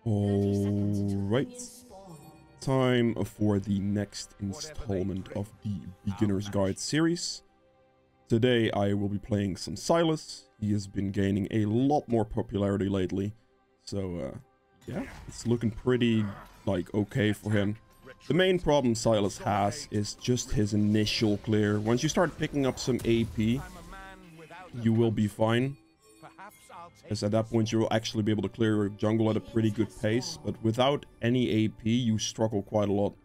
Alright, time for the next installment of the Beginner's Guide series. Today I will be playing some Sylas. He has been gaining a lot more popularity lately. So yeah, it's looking pretty okay for him. The main problem Sylas has is just his initial clear. Once you start picking up some AP, you will be fine. Because at that point you will actually be able to clear your jungle at a pretty good pace. But without any AP, you struggle quite a lot.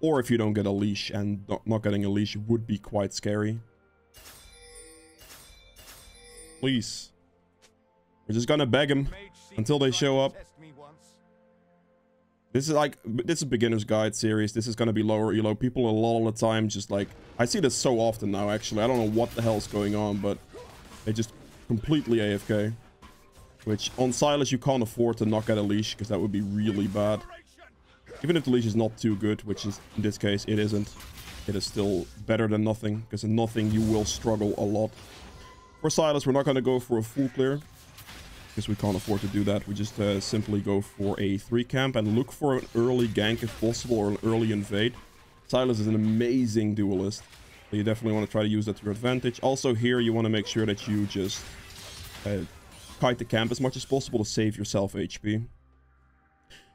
Or if you don't get a leash, and not getting a leash would be quite scary. Please. We're just gonna beg him until they show up. This is a beginner's guide series. This is gonna be lower elo. People a lot of the time just I see this so often now actually. I don't know what the hell's going on, but they just completely AFK. Which on Sylas you can't afford to not get a leash, because that would be really bad. Even if the leash is not too good, which is in this case it isn't. It is still better than nothing, because in nothing you will struggle a lot. For Sylas we're not going to go for a full clear, because we can't afford to do that. We just simply go for a 3 camp and look for an early gank if possible, or an early invade. Sylas is an amazing duelist, so you definitely want to try to use that to your advantage. Also here you want to make sure that you just kite the camp as much as possible to save yourself HP.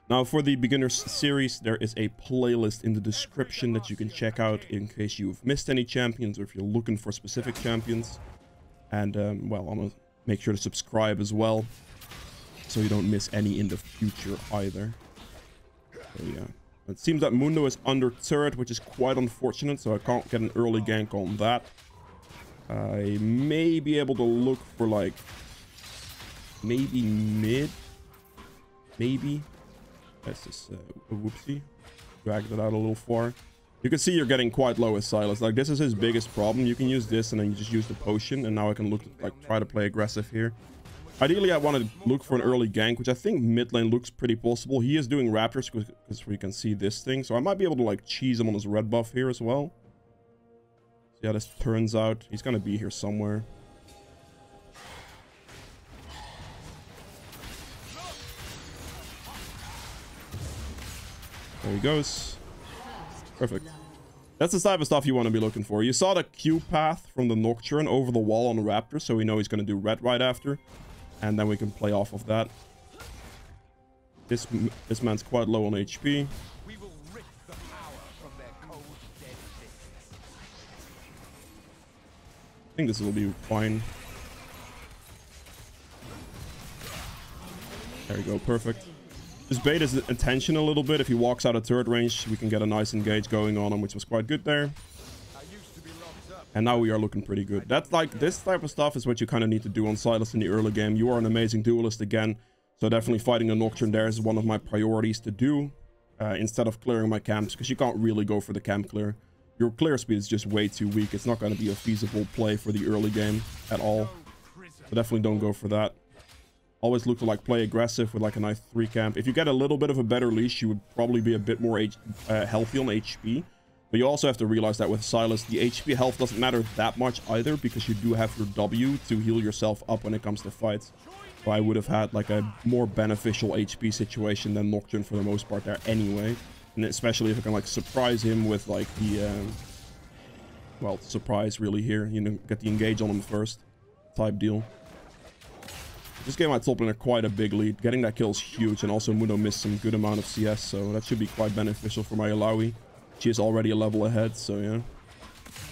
Now for the beginners series, there is a playlist in the description that you can check out in case you've missed any champions, or if you're looking for specific champions. And well, I'm gonna make sure to subscribe as well, so you don't miss any in the future either. So yeah, it seems that Mundo is under turret, which is quite unfortunate, so I can't get an early gank on that. I may be able to look for maybe mid, maybe. That's just a whoopsie. Dragged it out a little far. You can see you're getting quite low with Sylas. This is his biggest problem. You can use this and then you just use the potion, and now I can look try to play aggressive here. Ideally I want to look for an early gank, which I think mid lane looks pretty possible. He is doing raptors because we can see this thing, so I might be able to cheese him on his red buff here as well. See how this turns out. He's gonna be here somewhere. There he goes. Perfect. That's the type of stuff you want to be looking for. You saw the Q path from the Nocturne over the wall on the Raptor, so we know he's going to do red right after. And then we can play off of that. This man's quite low on HP. I think this will be fine. There we go, perfect. Just bait his attention a little bit. If he walks out of turret range, we can get a nice engage going on him, which was quite good there. And now we are looking pretty good. That's this type of stuff is what you kind of need to do on Sylas in the early game. You are an amazing duelist again, so definitely fighting a Nocturne there is one of my priorities to do instead of clearing my camps, because you can't really go for the camp clear. Your clear speed is just way too weak. It's not going to be a feasible play for the early game at all. So definitely don't go for that. Always look to play aggressive with a nice 3 camp. If you get a little bit of a better leash, you would probably be a bit more healthy on HP. But you also have to realize that with Sylas, the HP health doesn't matter that much either, because you do have your W to heal yourself up when it comes to fights. So I would have had a more beneficial HP situation than Nocturne for the most part there anyway. And especially if I can surprise him with the well, surprise really here, you know, get the engage on him first type deal. This gave my top laner quite a big lead. Getting that kill is huge, and also Mundo missed some good amount of CS, so that should be quite beneficial for my Alawi. She is already a level ahead, so yeah.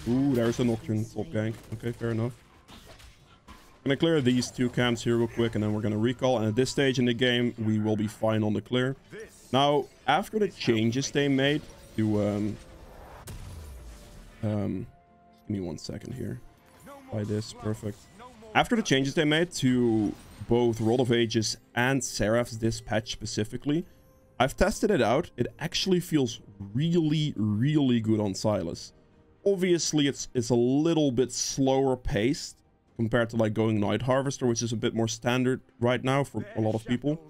Ooh, there's a Nocturne top gank. Okay, fair enough. I'm gonna clear these 2 camps here real quick, and then we're gonna recall. And at this stage in the game, we will be fine on the clear. Now, after the changes they made to give me 1 second here. Buy this, perfect. After the changes they made to both Rod of Ages and Seraph's this patch specifically, I've tested it out. It actually feels really, really good on Sylas. Obviously, it's a little bit slower paced compared to going Night Harvester, which is a bit more standard right now for a lot of people.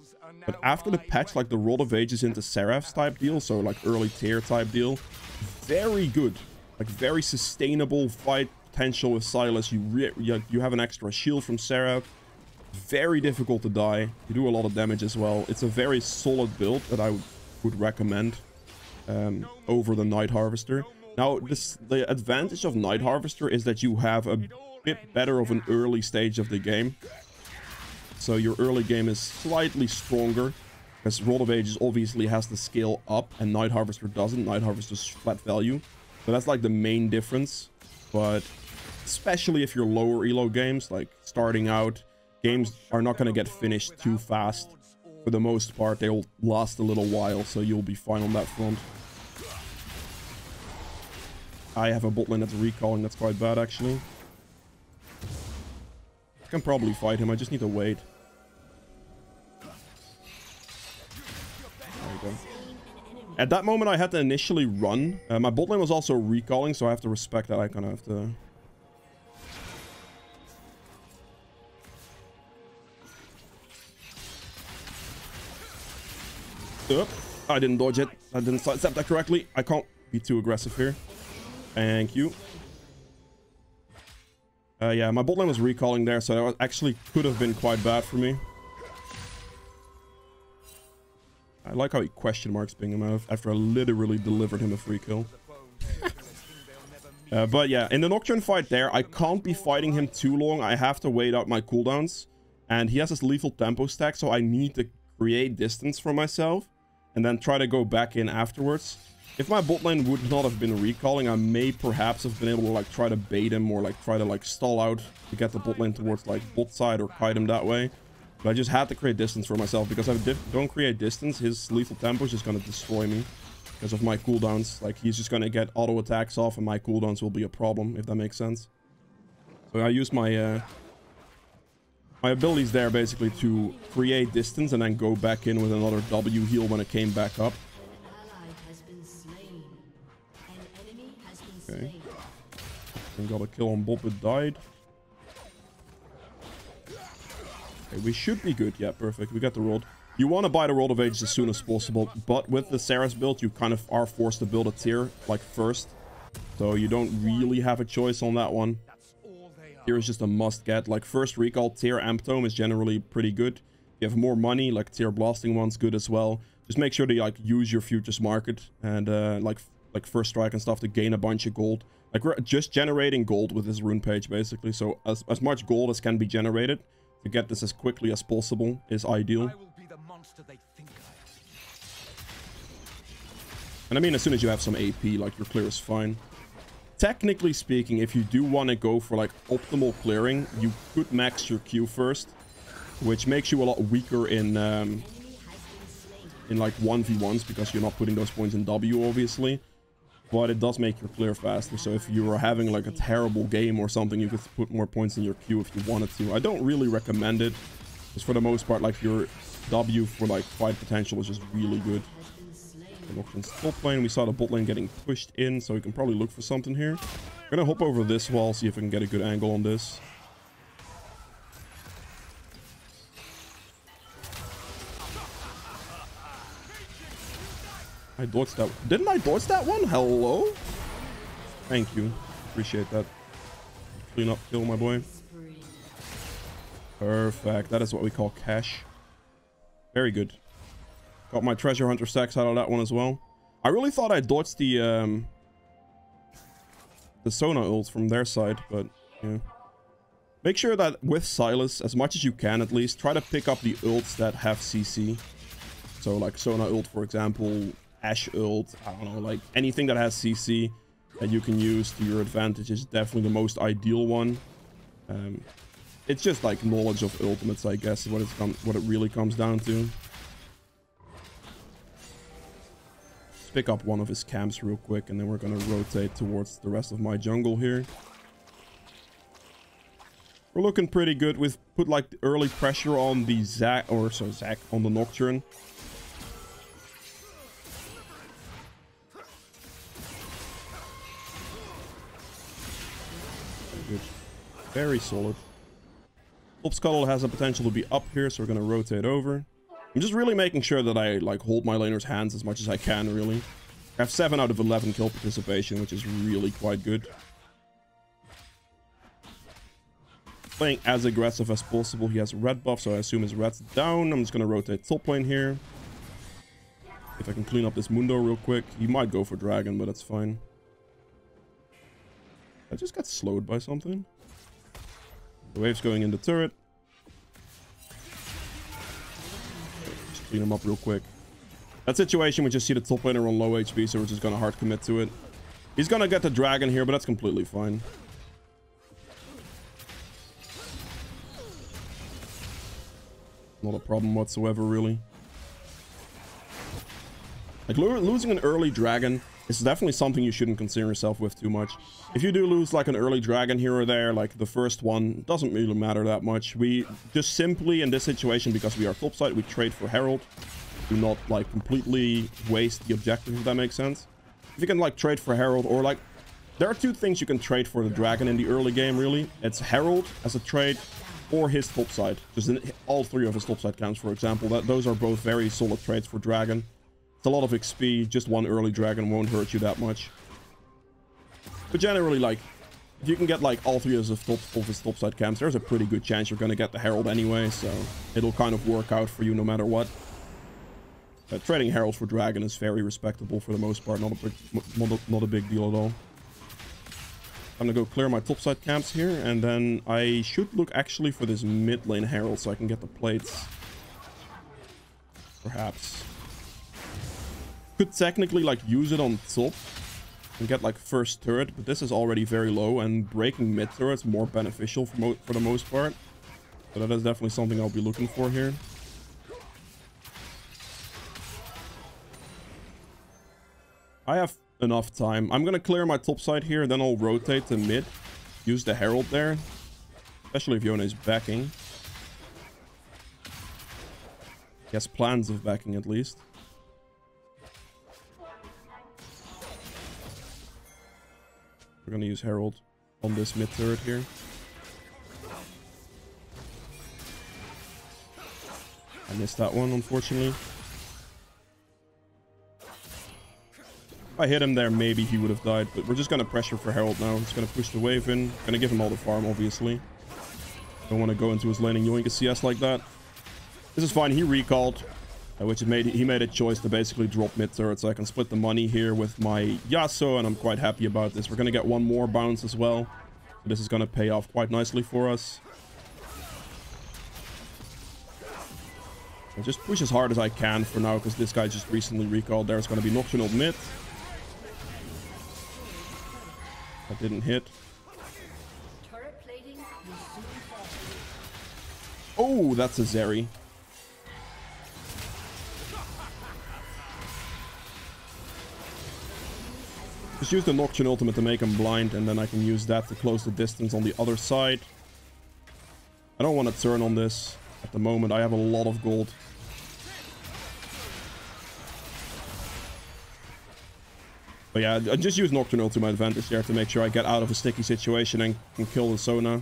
But after the patch, the Rod of Ages into Seraph's type deal, so early tier type deal, very good. Very sustainable fight potential with Sylas. You have an extra shield from Seraph. Very difficult to die. You do a lot of damage as well. It's a very solid build that I would recommend over the Night Harvester. Now, the advantage of Night Harvester is that you have a bit better of an early stage of the game. So your early game is slightly stronger, because Rod of Ages obviously has to scale up and Night Harvester doesn't. Night Harvester's flat value. So that's like the main difference. But especially if you're lower elo games, like starting out, games are not going to get finished too fast. For the most part, they'll last a little while, so you'll be fine on that front. I have a bot lane that's recalling, that's quite bad actually. I can probably fight him, I just need to wait. There we go. At that moment I had to initially run. My bot lane was also recalling, so I have to respect that. I kind of have to... I didn't dodge it. I didn't sidestep that correctly. I can't be too aggressive here. Thank you. Yeah, my bot lane was recalling there, so that actually could have been quite bad for me. I like how he question marks ping him out after I literally delivered him a free kill. But yeah, in the Nocturne fight there, I can't be fighting him too long. I have to wait out my cooldowns. And he has this lethal tempo stack, so I need to create distance for myself. And then try to go back in afterwards. If my bot lane would not have been recalling, I may perhaps have been able to like try to bait him or like try to like stall out to get the bot lane towards like bot side or kite him that way. But I just had to create distance for myself, because if I don't create distance, his lethal tempo is just going to destroy me because of my cooldowns. Like, he's just going to get auto attacks off and my cooldowns will be a problem, if that makes sense. So I used my my abilities there basically to create distance and then go back in with another W heal when it came back up. Okay. And got a kill on bot but died. Okay, we should be good. Yeah, perfect. We got the Rod. You want to buy the Rod of Ages as soon as possible, but with the Sylas build, you kind of are forced to build a tier like first. So you don't really have a choice on that one. Tier is just a must get. Like first recall tier Amptome is generally pretty good. If you have more money, like tier blasting one's good as well. Just make sure to like use your futures market and like first strike and stuff to gain a bunch of gold. Like we're just generating gold with this rune page basically. So as much gold as can be generated to get this as quickly as possible is ideal. And I mean, as soon as you have some AP, like your clear is fine. Technically speaking, if you do want to go for like optimal clearing, you could max your Q first, which makes you a lot weaker in like 1v1s because you're not putting those points in W obviously, but it does make your clear faster. So if you were having like a terrible game or something, you could put more points in your Q if you wanted to. I don't really recommend it, because for the most part, like your W for like fight potential is just really good. Top lane, we saw the bot lane getting pushed in, so we can probably look for something here. I'm gonna hop over this wall, see if I can get a good angle on this. I dodged that. Didn't I dodge that one? Hello? Thank you. Appreciate that. Clean up kill, my boy. Perfect. That is what we call cash. Very good. Got my treasure hunter stacks out of that one as well. I really thought I dodged the Sona ult from their side, but yeah. Make sure that with Sylas, as much as you can at least, try to pick up the ults that have CC. So like Sona ult, for example, Ashe ult, I don't know, like anything that has CC that you can use to your advantage is definitely the most ideal one. It's just like knowledge of ultimates, I guess, what it really comes down to. Pick up one of his camps real quick, and then we're gonna rotate towards the rest of my jungle here. We're looking pretty good. We've put like the early pressure on the Zac on the Nocturne. Very good. Very solid. Top Scuttle has the potential to be up here, so we're gonna rotate over. I'm just really making sure that I like hold my laner's hands as much as I can, really. I have 7 out of 11 kill participation, which is really quite good. playing as aggressive as possible. He has red buff, so I assume his red's down. I'm just going to rotate top lane here. If I can clean up this Mundo real quick. He might go for dragon, but that's fine. I just got slowed by something. The wave's going in the turret. Just clean him up real quick. That situation, we just see the top laner on low HP, so we're just going to hard commit to it. He's going to get the dragon here, but that's completely fine. Not a problem whatsoever, really. Like, losing an early dragon is definitely something you shouldn't concern yourself with too much. If you do lose, like, an early dragon here or there, like the first one, doesn't really matter that much. We just simply, in this situation, because we are topside, we trade for Herald. Do not, like, completely waste the objective, if that makes sense. If you can, like, trade for Herald, or, like... There are two things you can trade for the dragon in the early game, really. It's Herald as a trade, or his topside. Just all three of his topside camps, for example. Those are both very solid trades for dragon. It's a lot of XP. Just one early dragon won't hurt you that much. But generally, like, if you can get, like, all three of his topside camps, there's a pretty good chance you're going to get the Herald anyway. So it'll kind of work out for you no matter what. Trading Herald for dragon is very respectable for the most part. Not a big deal at all. I'm gonna go clear my topside camps here, and then I should look actually for this mid lane Herald so I can get the plates. Perhaps. Could technically, like, use it on top and get, like, first turret, but this is already very low, and breaking mid turret's more beneficial for the most part. So that is definitely something I'll be looking for here. I have enough time. I'm gonna clear my top side here, then I'll rotate to mid. Use the Herald there. Especially if Yone is backing. He has plans of backing at least. We're gonna use Herald on this mid turret here. I missed that one, unfortunately. If I hit him there, maybe he would have died, but we're just going to pressure for Herald now. Just going to push the wave in. Going to give him all the farm, obviously. Don't want to go into his lane and yoink a CS like that. This is fine. He recalled, which he made a choice to basically drop mid turret, so I can split the money here with my Yasuo, and I'm quite happy about this. We're going to get one more bounce as well. So this is going to pay off quite nicely for us. I'll just push as hard as I can for now, because this guy just recently recalled. There's going to be Nocturnal mid. That didn't hit. Oh, that's a Zeri. Just use the Nocturne ultimate to make him blind, and then I can use that to close the distance on the other side. I don't want to turn on this at the moment. I have a lot of gold. But yeah, I just use Nocturnal to my advantage there to make sure I get out of a sticky situation and can kill the Sona.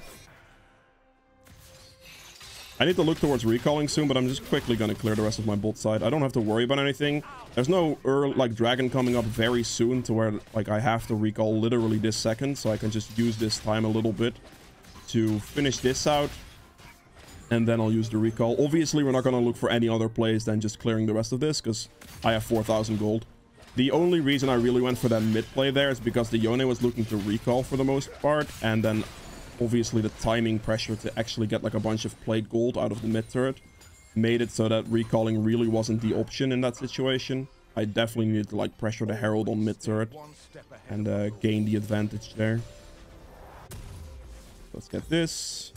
I need to look towards recalling soon, but I'm just quickly going to clear the rest of my bot side. I don't have to worry about anything. There's no like dragon coming up very soon to where like I have to recall literally this second, so I can just use this time a little bit to finish this out. And then I'll use the recall. Obviously, we're not going to look for any other plays than just clearing the rest of this, because I have 4,000 gold. The only reason I really went for that mid play there is because the Yone was looking to recall for the most part, and then obviously the timing pressure to actually get like a bunch of plate gold out of the mid turret made it so that recalling really wasn't the option in that situation. I definitely needed to like pressure the Herald on mid turret and gain the advantage there. Let's get this,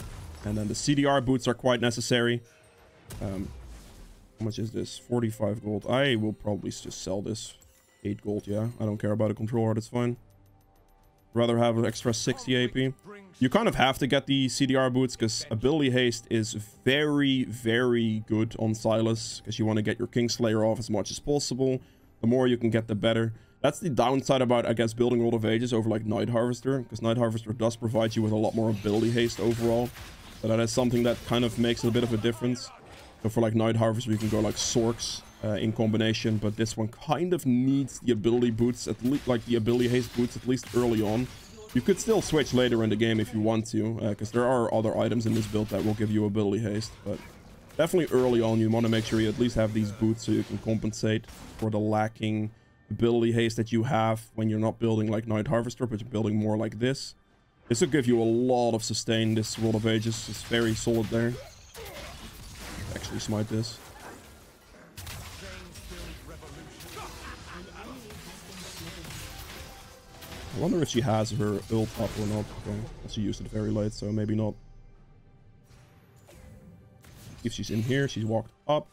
and then the CDR boots are quite necessary. How much is this? 45 gold. I will probably just sell this. 8 gold, yeah. I don't care about a controller, that's fine. Rather have an extra 60 AP. You kind of have to get the CDR boots, because ability haste is very, very good on Sylas, because you want to get your Kingslayer off as much as possible. The more you can get, the better. That's the downside about, I guess, building World of Ages over like Night Harvester, because Night Harvester does provide you with a lot more ability haste overall. So that is something that kind of makes a bit of a difference. So for like Night Harvester, you can go like Sorks in combination, but this one kind of needs the ability boots, at least like the ability haste boots, at least early on. You could still switch later in the game if you want to, because there are other items in this build that will give you ability haste. But definitely early on, you want to make sure you at least have these boots so you can compensate for the lacking ability haste that you have when you're not building like Night Harvester, but you're building more like this. This will give you a lot of sustain. This World of Ages is very solid there. Actually smite this. I wonder if she has her ult up or not. Okay, she used it very late, so maybe not. If she's in here, she's walked up.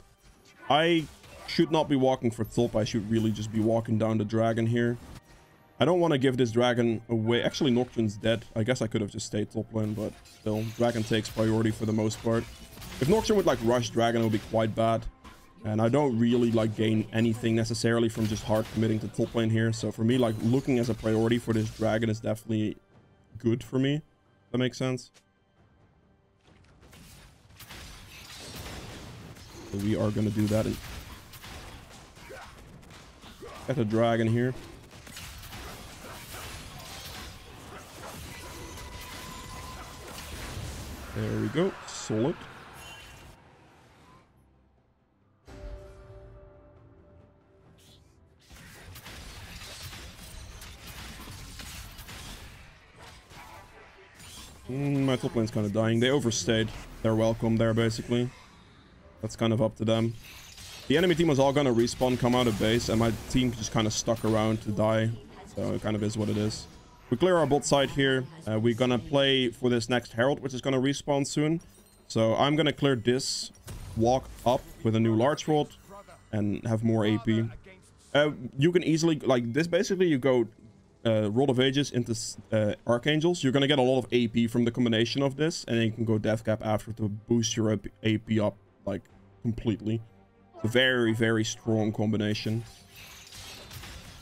I should not be walking for top. I should really just be walking down the dragon here. I don't want to give this dragon away. Actually, Nocturne's dead. I guess I could have just stayed top lane, but still, dragon takes priority for the most part. If Nocturne would like rush dragon, it would be quite bad. And I don't really like gain anything necessarily from just hard committing to top lane here. So for me, like looking as a priority for this dragon is definitely good for me. That makes sense. So we are going to do that. And get a dragon here. There we go. Solid. My top lane's kind of dying. They overstayed. They're welcome there, basically. That's kind of up to them. The enemy team was all gonna respawn, come out of base, and my team just kind of stuck around to die. So it kind of is what it is. We clear our bot side here. We're gonna play for this next Herald, which is gonna respawn soon. So I'm gonna clear this, walk up with a new large rod, and have more AP. You can easily, like this, basically you go Rod of Ages into Archangels. You're gonna get a lot of AP from the combination of this, and then you can go Death Cap after to boost your AP up like completely. It's a very, very strong combination.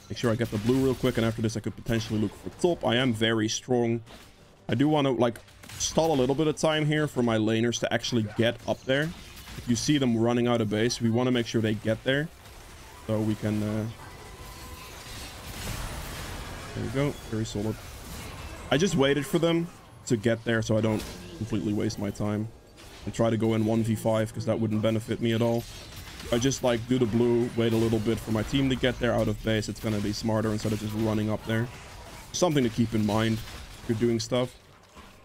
Make sure I get the blue real quick, and after this I could potentially look for top. I am very strong. I do want to like stall a little bit of time here for my laners to actually get up there. If you see them running out of base, we want to make sure they get there so we can there we go. Very solid. I just waited for them to get there so I don't completely waste my time and try to go in 1v5 because that wouldn't benefit me at all. I just like do the blue, wait a little bit for my team to get there out of base. It's going to be smarter instead of just running up there. Something to keep in mind if you're doing stuff.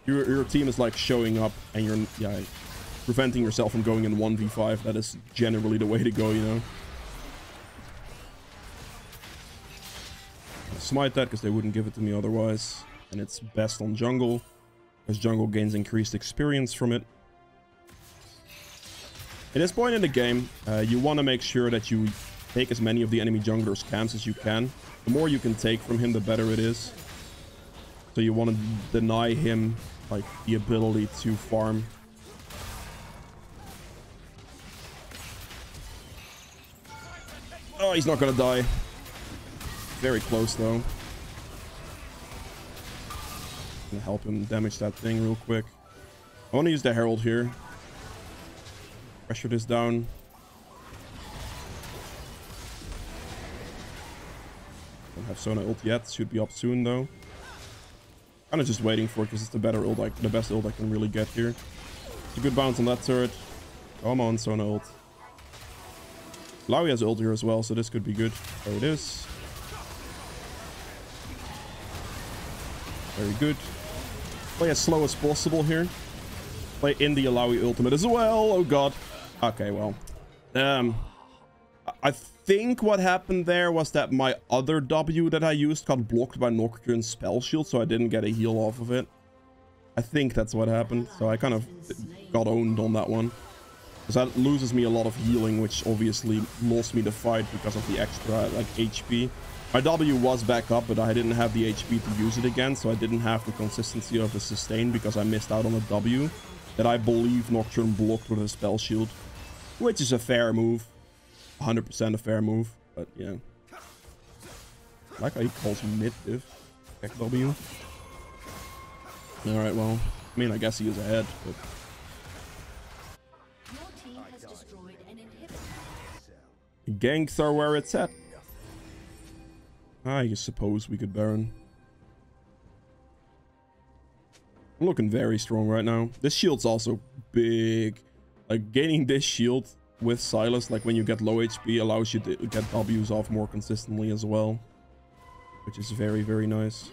Your team is like showing up and you're preventing yourself from going in 1v5. That is generally the way to go, you know. Smite that because they wouldn't give it to me otherwise, and it's best on jungle because jungle gains increased experience from it. At this point in the game, you want to make sure that you take as many of the enemy jungler's camps as you can. The more you can take from him, the better it is. So you want to deny him like the ability to farm. Oh, he's not gonna die. Very close though. Gonna help him damage that thing real quick. I want to use the Herald here. Pressure this down. Don't have Sona ult yet. Should be up soon though. Kind of just waiting for it because it's the better ult, the best ult I can really get here. It's a good bounce on that turret. Come on, Sona ult. Laui has ult here as well, so this could be good. There it is. Very good. Play as slow as possible here. Play in the Alawi ultimate as well. Oh god. Okay, well. I think what happened there was that my other W that I used got blocked by Nocturne's spell shield, so I didn't get a heal off of it. I think that's what happened. So I kind of got owned on that one. Because that loses me a lot of healing, which obviously lost me the fight because of the extra like HP. My W was back up, but I didn't have the HP to use it again, so I didn't have the consistency of the sustain because I missed out on a W that I believe Nocturne blocked with a spell shield, which is a fair move. 100% a fair move, but yeah. I like how he calls mid-div. W. Alright, well, I mean, I guess he is ahead, but... Ganks are where it's at. I suppose we could Baron. I'm looking very strong right now. This shield's also big. Like, gaining this shield with Sylas, like when you get low HP, allows you to get W's off more consistently as well. Which is very, very nice.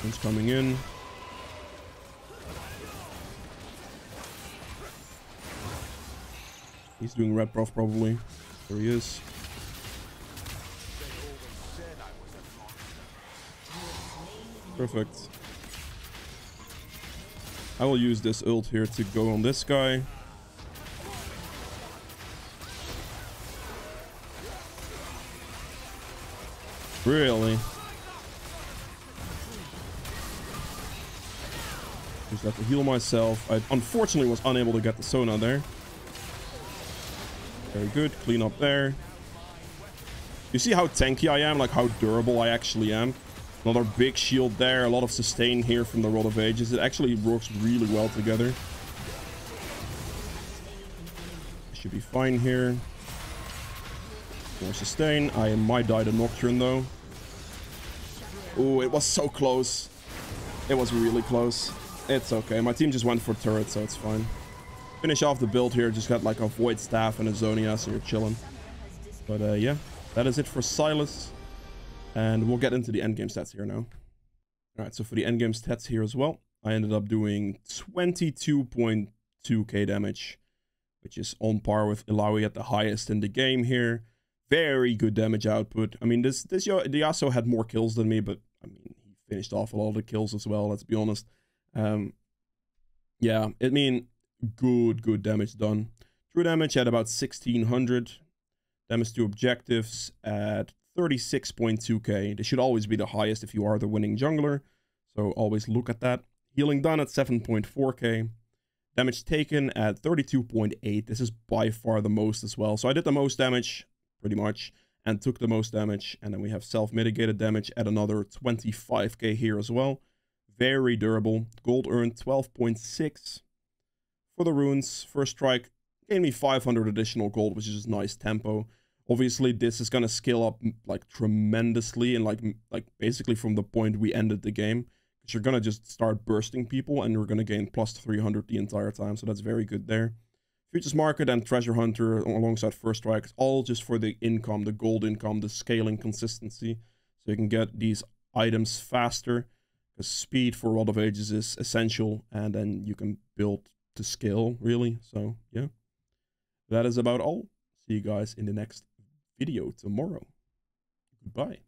One's coming in. He's doing red buff probably. There he is. Perfect. I will use this ult here to go on this guy. Really? Just have to heal myself. I unfortunately was unable to get the Sona there. Very good. Clean up there. You see how tanky I am? Like how durable I actually am? Another big shield there. A lot of sustain here from the Rod of Ages. It actually works really well together. Should be fine here. More sustain. I might die to Nocturne though. Oh, it was so close. It was really close. It's okay. My team just went for turret, so it's fine. Finish off the build here. Just got like a Void Staff and a Zonia, so you're chilling. But yeah, that is it for Sylas. And we'll get into the endgame stats here now. Alright, so for the endgame stats here as well, I ended up doing 22.2k damage, which is on par with Ilaoi at the highest in the game here. Very good damage output. I mean, the Yasuo had more kills than me, but I mean, he finished off a lot of the kills as well, let's be honest. Yeah, I mean, good damage done. True damage at about 1600. Damage to objectives at 36.2k. This should always be the highest if you are the winning jungler, so always look at that. Healing done at 7.4k. Damage taken at 32.8. This is by far the most as well. So I did the most damage, pretty much, and took the most damage. And then we have self-mitigated damage at another 25k here as well. Very durable. Gold earned 12.6. For the runes, first strike gave me 500 additional gold, which is just nice tempo. Obviously, this is gonna scale up like tremendously, and like basically from the point we ended the game, because you're gonna just start bursting people, and you're gonna gain plus 300 the entire time. So that's very good there. Futures Market and Treasure Hunter alongside First Strike, it's all just for the income, the gold income, the scaling consistency, so you can get these items faster. Because speed for Rod of Ages is essential, and then you can build to scale, really. So, yeah. That is about all. See you guys in the next video tomorrow. Goodbye.